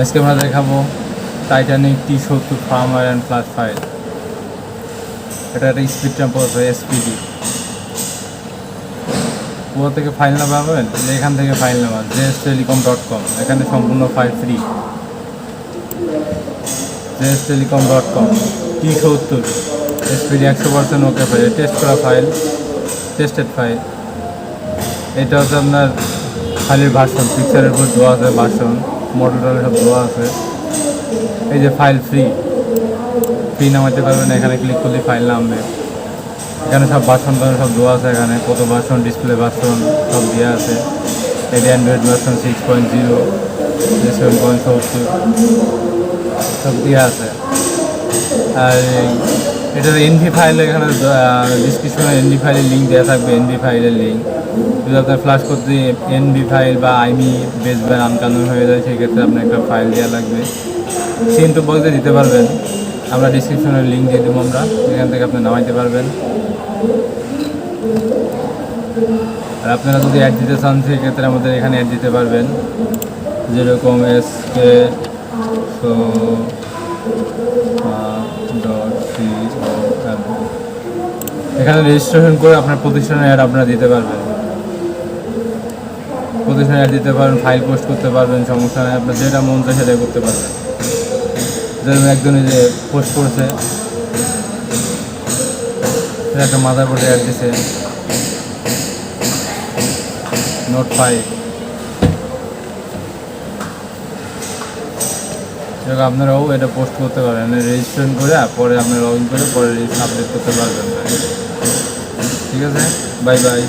আজকে আমরা দেখাবো Titanic T70 farm iron flash file. এটা একটা স্পিড টেম্পারেচার এসপিডি। কোথা থেকে ফাইল নেওয়া পাবেন? এখান থেকে ফাইল নেওয়া jstelecom.com। এখানে সম্পূর্ণ file free. jstelecom.com T70 SPD 100% okay file, test করা ফাইল, টেস্টেড ফাইল। এটা হচ্ছে আপনার ফাইলের ভার্সন, পিকচারের উপর দেওয়া আছে ভার্সন, মডেল সব দেওয়া আছে। এই যে ফাইল ফ্রি নামাতে পারবেন, এখানে ক্লিক করলে ফাইল নামবে। এখানে সব ভার্সন সব দেওয়া আছে, এখানে কত ভার্সন, ডিসপ্লে ভার্সন সব দেওয়া আছে। এটা অ্যান্ড্রয়েড ভার্সন 6.0, 7.70 সব দেওয়া আছে। আর এটার এনভি ফাইল এখানে ডিসক্রিপশনে এনভি ফাইলের লিঙ্ক দেওয়া থাকবে। এনভি ফাইলের লিঙ্ক যদি আপনার ফ্ল্যাশ করতে এনভি ফাইল বা আইমি বেসব্যান আনকানুন হয়ে যায়, সেক্ষেত্রে আপনার একটা ফাইল দেওয়া লাগবে। কিন্তু বলতে দিতে পারবেন, আমরা ডিসক্রিপশনের লিঙ্ক দিয়ে দেবো, আমরা এখান থেকে আপনি নামাইতে পারবেন। আর আপনারা যদি অ্যাড দিতে চান, সেক্ষেত্রে আমাদের এখানে অ্যাড দিতে পারবেন, যেরকম এসকে এখানে রেজিস্ট্রেশন করে আপনার প্রতিষ্ঠানের অ্যাড আপনারা দিতে পারবেন। প্রতিষ্ঠানের অ্যাড দিতে পারবেন, ফাইল পোস্ট করতে পারবেন, সমস্যা নেই। আপনার যেটা মন চায় সেটাই করতে পারবেন। যেরকম একজনে যে পোস্ট করছে, সে একটা মাথার বোর্ডে অ্যাড দিছে নোট 5। এরকম আপনারাও এটা পোস্ট করতে পারেন, রেজিস্ট্রেশন করে পরে আপনি লগ ইন করে পরে আপডেট করতে পারবেন। ঠিক আছে, বাই বাই।